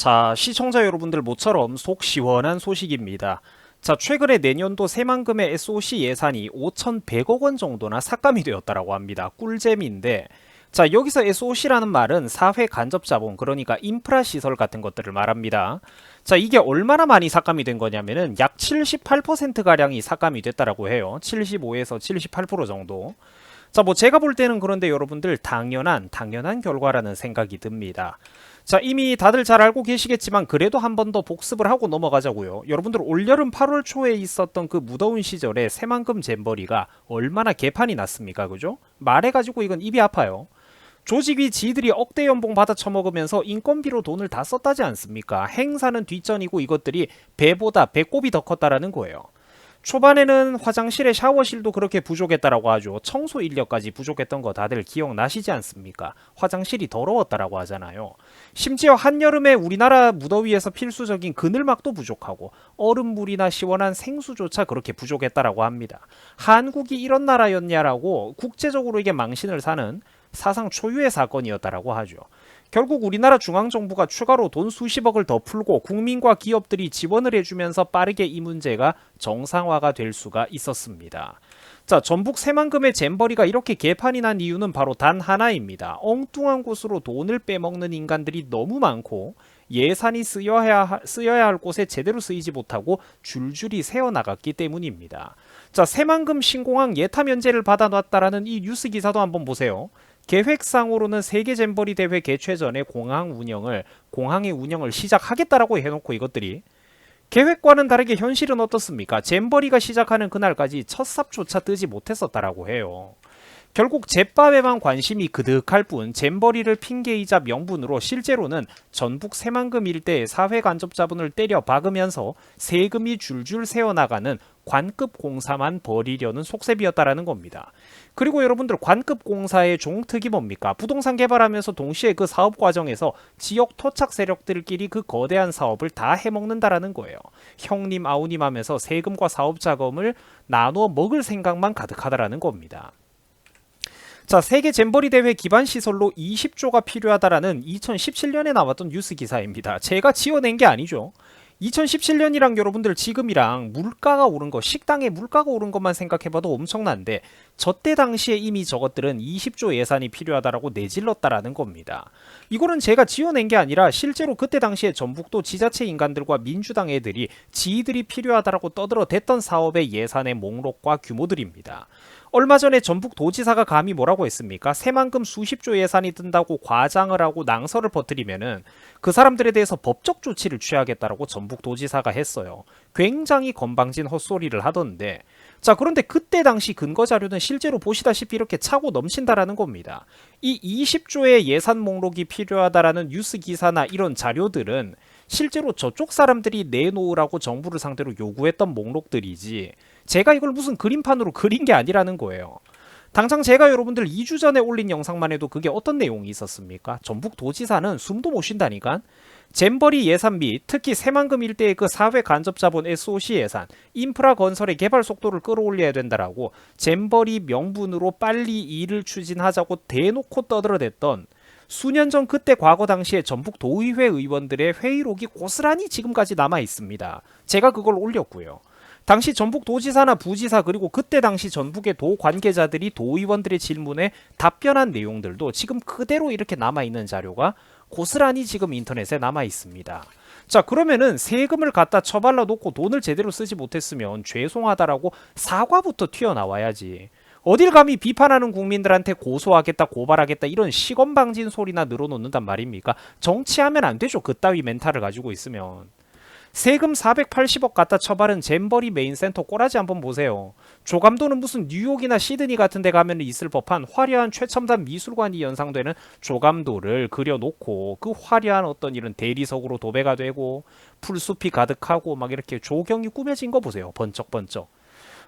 자, 시청자 여러분들 모처럼 속 시원한 소식입니다. 자, 최근에 내년도 새만금의 SOC 예산이 5,100억 원 정도나 삭감이 되었다라고 합니다. 꿀잼인데, 자, 여기서 SOC라는 말은 사회 간접 자본, 그러니까 인프라 시설 같은 것들을 말합니다. 자, 이게 얼마나 많이 삭감이 된 거냐면은 약 78%가량이 삭감이 됐다라고 해요. 75에서 78% 정도. 자, 뭐 제가 볼 때는 그런데 여러분들 당연한 결과라는 생각이 듭니다. 자, 이미 다들 잘 알고 계시겠지만 그래도 한 번 더 복습을 하고 넘어가자고요. 여러분들 올여름 8월 초에 있었던 그 무더운 시절에 새만금 잼버리가 얼마나 개판이 났습니까? 그죠? 말해가지고 이건 입이 아파요. 조직이 지들이 억대 연봉 받아 처먹으면서 인건비로 돈을 다 썼다지 않습니까? 행사는 뒷전이고 이것들이 배보다 배꼽이 더 컸다라는 거예요. 초반에는 화장실에 샤워실도 그렇게 부족했다라고 하죠. 청소 인력까지 부족했던 거 다들 기억나시지 않습니까? 화장실이 더러웠다라고 하잖아요. 심지어 한여름에 우리나라 무더위에서 필수적인 그늘막도 부족하고 얼음물이나 시원한 생수조차 그렇게 부족했다라고 합니다. 한국이 이런 나라였냐라고 국제적으로 이게 망신을 사는 사상 초유의 사건이었다라고 하죠. 결국 우리나라 중앙정부가 추가로 돈 수십억을 더 풀고 국민과 기업들이 지원을 해주면서 빠르게 이 문제가 정상화가 될 수가 있었습니다. 자, 전북 새만금의 잼버리가 이렇게 개판이 난 이유는 바로 단 하나입니다. 엉뚱한 곳으로 돈을 빼먹는 인간들이 너무 많고 예산이 쓰여야 할 곳에 제대로 쓰이지 못하고 줄줄이 새어나갔기 때문입니다. 자, 새만금 신공항 예타 면제를 받아놨다라는 이 뉴스 기사도 한번 보세요. 계획상으로는 세계 잼버리 대회 개최 전에 공항의 운영을 시작하겠다라고 해놓고 이것들이 계획과는 다르게 현실은 어떻습니까? 잼버리가 시작하는 그날까지 첫 삽조차 뜨지 못했었다라고 해요. 결국 제밥에만 관심이 그득할 뿐 잼버리를 핑계이자 명분으로 실제로는 전북 새만금 일대의 사회 간접 자본을 때려 박으면서 세금이 줄줄 새어나가는 관급 공사만 벌이려는 속셈이었다라는 겁니다. 그리고 여러분들 관급 공사의 종특이 뭡니까? 부동산 개발하면서 동시에 그 사업 과정에서 지역 토착 세력들끼리 그 거대한 사업을 다 해먹는다라는 거예요. 형님 아우님 하면서 세금과 사업 자금을 나누어 먹을 생각만 가득하다라는 겁니다. 자, 세계 잼버리 대회 기반 시설로 20조가 필요하다라는 2017년에 나왔던 뉴스 기사입니다. 제가 지어낸 게 아니죠. 2017년이랑 여러분들 지금이랑 물가가 오른 거, 식당에 물가가 오른 것만 생각해봐도 엄청난데 저때 당시에 이미 저것들은 20조 예산이 필요하다라고 내질렀다라는 겁니다. 이거는 제가 지어낸 게 아니라 실제로 그때 당시에 전북도 지자체 인간들과 민주당 애들이 지들이 필요하다라고 떠들어댔던 사업의 예산의 목록과 규모들입니다. 얼마 전에 전북도지사가 감히 뭐라고 했습니까? 새만금 수십조 예산이 든다고 과장을 하고 낭설을 퍼뜨리면은 그 사람들에 대해서 법적 조치를 취하겠다라고 전북도지사가 했어요. 굉장히 건방진 헛소리를 하던데, 자, 그런데 그때 당시 근거 자료는 실제로 보시다시피 이렇게 차고 넘친다라는 겁니다. 이 20조의 예산 목록이 필요하다라는 뉴스 기사나 이런 자료들은 실제로 저쪽 사람들이 내놓으라고 정부를 상대로 요구했던 목록들이지 제가 이걸 무슨 그림판으로 그린 게 아니라는 거예요. 당장 제가 여러분들 2주 전에 올린 영상만 해도 그게 어떤 내용이 있었습니까? 전북도지사는 숨도 못 쉰다니까? 잼버리 예산 및 특히 새만금 일대의 그 사회 간접 자본 SOC 예산, 인프라 건설의 개발 속도를 끌어올려야 된다라고 잼버리 명분으로 빨리 일을 추진하자고 대놓고 떠들어댔던 수년 전 그때 과거 당시에 전북 도의회 의원들의 회의록이 고스란히 지금까지 남아 있습니다. 제가 그걸 올렸고요. 당시 전북 도지사나 부지사 그리고 그때 당시 전북의 도 관계자들이 도의원들의 질문에 답변한 내용들도 지금 그대로 이렇게 남아있는 자료가 고스란히 지금 인터넷에 남아 있습니다. 자, 그러면은 세금을 갖다 처발라 놓고 돈을 제대로 쓰지 못했으면 죄송하다라고 사과부터 튀어나와야지. 어딜 감히 비판하는 국민들한테 고소하겠다 고발하겠다 이런 시건방진 소리나 늘어놓는단 말입니까? 정치하면 안 되죠. 그따위 멘탈을 가지고 있으면. 세금 480억 갖다 처발은 잼버리 메인센터 꼬라지 한번 보세요. 조감도는 무슨 뉴욕이나 시드니 같은 데 가면 있을 법한 화려한 최첨단 미술관이 연상되는 조감도를 그려놓고 그 화려한 어떤 이런 대리석으로 도배가 되고 풀숲이 가득하고 막 이렇게 조경이 꾸며진 거 보세요. 번쩍번쩍.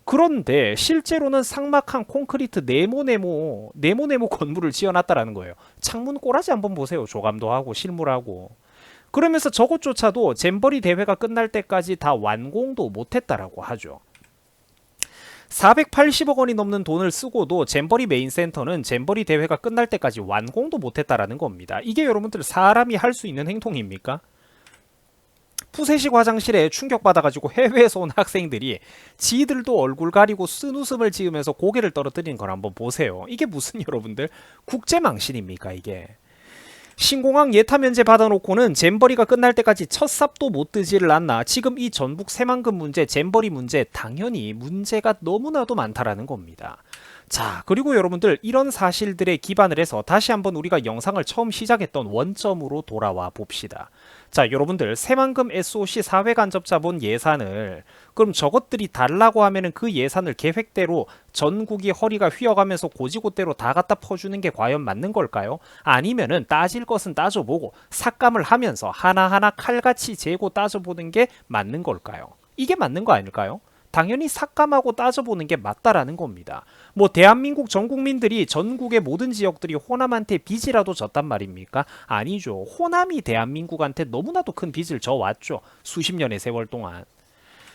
그런데 실제로는 삭막한 콘크리트 네모네모 건물을 지어놨다라는 거예요. 창문 꼬라지 한번 보세요. 조감도하고 실물하고. 그러면서 저것조차도 잼버리 대회가 끝날 때까지 다 완공도 못했다라고 하죠. 480억 원이 넘는 돈을 쓰고도 잼버리 메인센터는 잼버리 대회가 끝날 때까지 완공도 못했다라는 겁니다. 이게 여러분들 사람이 할 수 있는 행동입니까? 푸세식 화장실에 충격받아가지고 해외에서 온 학생들이 지들도 얼굴 가리고 쓴웃음을 지으면서 고개를 떨어뜨리는 걸 한번 보세요. 이게 무슨 여러분들 국제망신입니까 이게. 신공항 예타 면제 받아놓고는 잼버리가 끝날 때까지 첫 삽도 못 뜨지를 않나. 지금 이 전북 새만금 문제, 잼버리 문제 당연히 문제가 너무나도 많다라는 겁니다. 자, 그리고 여러분들 이런 사실들에 기반을 해서 다시 한번 우리가 영상을 처음 시작했던 원점으로 돌아와 봅시다. 자, 여러분들 새만금 SOC 사회간접자본 예산을 그럼 저것들이 달라고 하면은 그 예산을 계획대로 전국이 허리가 휘어가면서 고지고대로 다 갖다 퍼주는 게 과연 맞는 걸까요? 아니면은 따질 것은 따져보고 삭감을 하면서 하나하나 칼같이 재고 따져보는 게 맞는 걸까요? 이게 맞는 거 아닐까요? 당연히 삭감하고 따져보는 게 맞다라는 겁니다. 뭐 대한민국 전 국민들이 전국의 모든 지역들이 호남한테 빚이라도 졌단 말입니까? 아니죠. 호남이 대한민국한테 너무나도 큰 빚을 져왔죠. 수십 년의 세월 동안.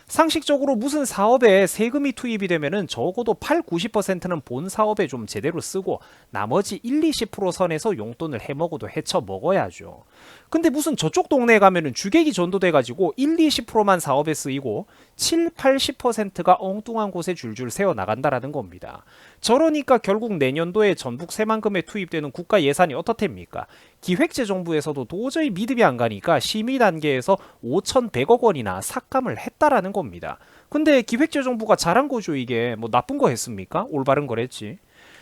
상식적으로 무슨 사업에 세금이 투입이 되면은 적어도 8, 90%는 본 사업에 좀 제대로 쓰고 나머지 1, 20% 선에서 용돈을 해먹어도 헤쳐 먹어야죠. 근데 무슨 저쪽 동네에 가면은 주객이 전도돼가지고 1, 20%만 사업에 쓰이고 7, 80%가 엉뚱한 곳에 줄줄 세워 나간다라는 겁니다. 저러니까 결국 내년도에 전북 새만금에 투입되는 국가 예산이 어떻답니까? 기획재정부에서도 도저히 믿음이 안 가니까 심의 단계에서 5,100억 원이나 삭감을 했다라는 겁니다. 근데 기획재정부가 잘한 거죠 이게. 뭐 나쁜 거 했습니까? 올바른 거랬지.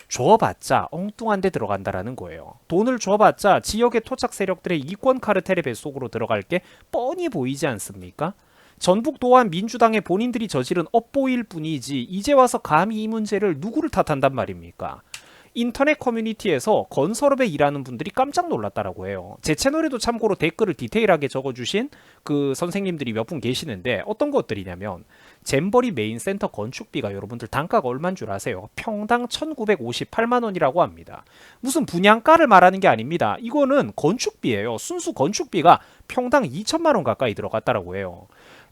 줘봤자 엉뚱한 데 들어간다라는 거예요. 돈을 줘봤자 지역의 토착 세력들의 이권 카르텔의 뱃속으로 들어갈 게 뻔히 보이지 않습니까? 전북 또한 민주당의 본인들이 저지른 업보일 뿐이지 이제 와서 감히 이 문제를 누구를 탓한단 말입니까? 인터넷 커뮤니티에서 건설업에 일하는 분들이 깜짝 놀랐다라고 해요. 제 채널에도 참고로 댓글을 디테일하게 적어주신 그 선생님들이 몇 분 계시는데 어떤 것들이냐면 잼버리 메인센터 건축비가 여러분들 단가가 얼마인 줄 아세요? 평당 1958만 원이라고 합니다. 무슨 분양가를 말하는 게 아닙니다. 이거는 건축비예요. 순수 건축비가 평당 2천만 원 가까이 들어갔다라고 해요.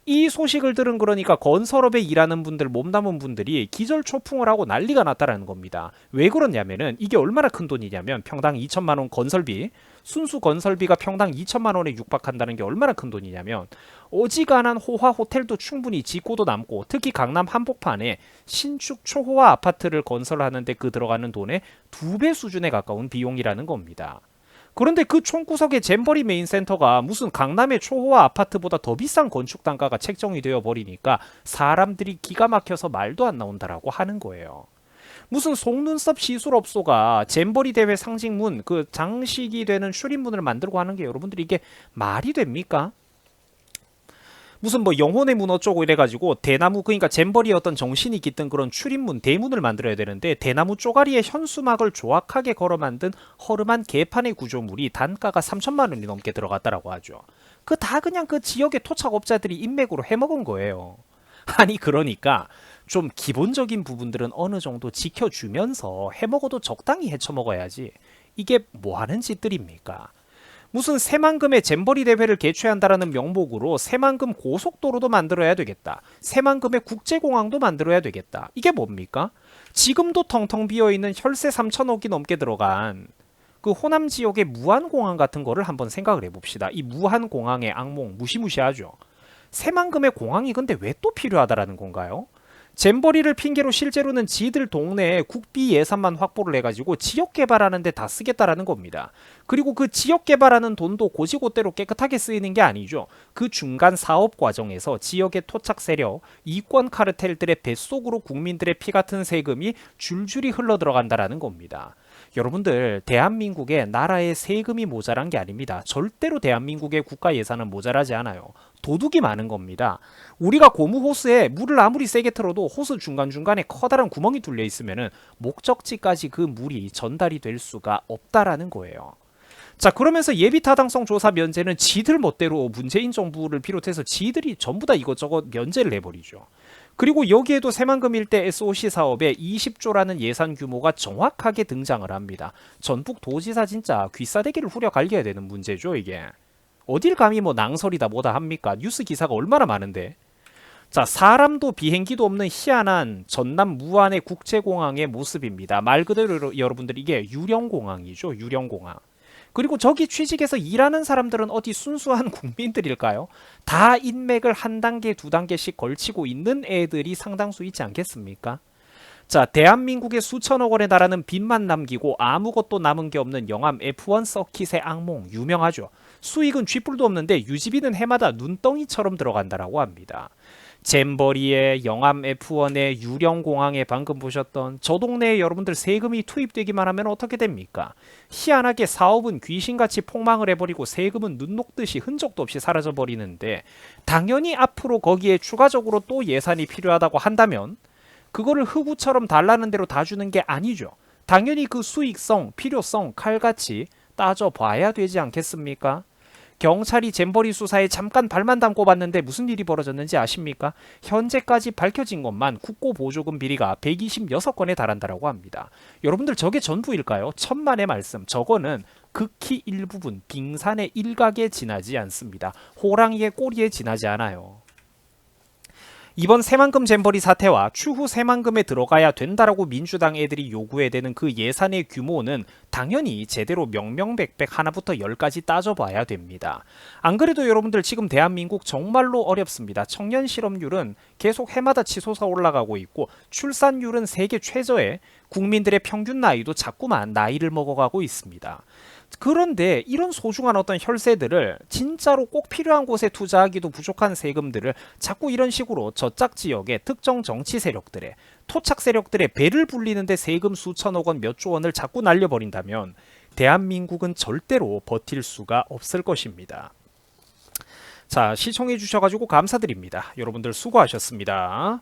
이 소식을 들은 그러니까 건설업에 일하는 분들 몸담은 분들이 기절초풍을 하고 난리가 났다라는 겁니다. 왜 그러냐면은 이게 얼마나 큰 돈이냐면 평당 2천만 원 건설비, 순수 건설비가 평당 2천만 원에 육박한다는 게 얼마나 큰 돈이냐면 어지간한 호화 호텔도 충분히 짓고도 남고 특히 강남 한복판에 신축 초호화 아파트를 건설하는데 그 들어가는 돈의 2배 수준에 가까운 비용이라는 겁니다. 그런데 그 총구석의 잼버리 메인센터가 무슨 강남의 초호화 아파트보다 더 비싼 건축 단가가 책정이 되어 버리니까 사람들이 기가 막혀서 말도 안 나온다라고 하는 거예요. 무슨 속눈썹 시술업소가 잼버리 대회 상징문 그 장식이 되는 출입문을 만들고 하는 게 여러분들이 이게 말이 됩니까? 무슨 뭐 영혼의 문 어쩌고 이래가지고 대나무 그러니까 잼버리의 어떤 정신이 깃든 그런 출입문 대문을 만들어야 되는데 대나무 쪼가리에 현수막을 조악하게 걸어 만든 허름한 개판의 구조물이 단가가 3천만 원이 넘게 들어갔다라고 하죠. 그 다 그냥 그 지역의 토착업자들이 인맥으로 해먹은 거예요. 아니 그러니까 좀 기본적인 부분들은 어느 정도 지켜주면서 해먹어도 적당히 헤쳐먹어야지. 이게 뭐 하는 짓들입니까? 무슨 새만금의 잼버리 대회를 개최한다라는 명목으로 새만금 고속도로도 만들어야 되겠다. 새만금의 국제공항도 만들어야 되겠다. 이게 뭡니까? 지금도 텅텅 비어있는 혈세 3천억이 넘게 들어간 그 호남 지역의 무한공항 같은 거를 한번 생각을 해봅시다. 이 무한공항의 악몽 무시무시하죠. 새만금의 공항이 근데 왜 또 필요하다라는 건가요? 잼버리를 핑계로 실제로는 지들 동네에 국비 예산만 확보를 해가지고 지역 개발하는 데 다 쓰겠다라는 겁니다. 그리고 그 지역 개발하는 돈도 고지고대로 깨끗하게 쓰이는 게 아니죠. 그 중간 사업 과정에서 지역의 토착 세력, 이권 카르텔들의 뱃속으로 국민들의 피 같은 세금이 줄줄이 흘러 들어간다라는 겁니다. 여러분들 대한민국의 나라의 세금이 모자란 게 아닙니다. 절대로 대한민국의 국가 예산은 모자라지 않아요. 도둑이 많은 겁니다. 우리가 고무 호스에 물을 아무리 세게 틀어도 호스 중간중간에 커다란 구멍이 뚫려 있으면은 목적지까지 그 물이 전달이 될 수가 없다라는 거예요. 자 그러면서 예비타당성 조사 면제는 지들 멋대로 문재인 정부를 비롯해서 지들이 전부 다 이것저것 면제를 해버리죠. 그리고 여기에도 새만금 일대 SOC 사업에 20조라는 예산 규모가 정확하게 등장을 합니다. 전북 도지사 진짜 귀싸대기를 후려 갈겨야 되는 문제죠 이게. 어딜 감히 뭐 낭설이다 뭐다 합니까? 뉴스 기사가 얼마나 많은데. 자 사람도 비행기도 없는 희한한 전남 무안의 국제공항의 모습입니다. 말 그대로 여러분들 이게 유령공항이죠. 유령공항. 그리고 저기 취직해서 일하는 사람들은 어디 순수한 국민들일까요? 다 인맥을 한 단계, 두 단계씩 걸치고 있는 애들이 상당수 있지 않겠습니까? 자, 대한민국의 수천억 원에 달하는 빚만 남기고 아무것도 남은 게 없는 영암 F1 서킷의 악몽 유명하죠. 수익은 쥐뿔도 없는데 유지비는 해마다 눈덩이처럼 들어간다라고 합니다. 잼버리에 영암 F1에 유령공항에 방금 보셨던 저 동네에 여러분들 세금이 투입되기만 하면 어떻게 됩니까? 희한하게 사업은 귀신같이 폭망을 해버리고 세금은 눈 녹듯이 흔적도 없이 사라져버리는데 당연히 앞으로 거기에 추가적으로 또 예산이 필요하다고 한다면 그거를 흑우처럼 달라는 대로 다 주는 게 아니죠. 당연히 그 수익성, 필요성 칼같이 따져봐야 되지 않겠습니까? 경찰이 잼버리 수사에 잠깐 발만 담고 봤는데 무슨 일이 벌어졌는지 아십니까? 현재까지 밝혀진 것만 국고보조금 비리가 126건에 달한다고 합니다. 여러분들 저게 전부일까요? 천만의 말씀. 저거는 극히 일부분 빙산의 일각에 지나지 않습니다. 호랑이의 꼬리에 지나지 않아요. 이번 새만금 잼버리 사태와 추후 새만금에 들어가야 된다라고 민주당 애들이 요구해야 되는 그 예산의 규모는 당연히 제대로 명명백백 하나부터 열까지 따져봐야 됩니다. 안 그래도 여러분들 지금 대한민국 정말로 어렵습니다. 청년 실업률은 계속 해마다 치솟아 올라가고 있고 출산율은 세계 최저에 국민들의 평균 나이도 자꾸만 나이를 먹어가고 있습니다. 그런데 이런 소중한 어떤 혈세들을 진짜로 꼭 필요한 곳에 투자하기도 부족한 세금들을 자꾸 이런 식으로 저짝 지역의 특정 정치 세력들의 토착 세력들의 배를 불리는데 세금 수천억 원 몇 조 원을 자꾸 날려버린다면 대한민국은 절대로 버틸 수가 없을 것입니다. 자, 시청해 주셔가지고 감사드립니다. 여러분들 수고하셨습니다.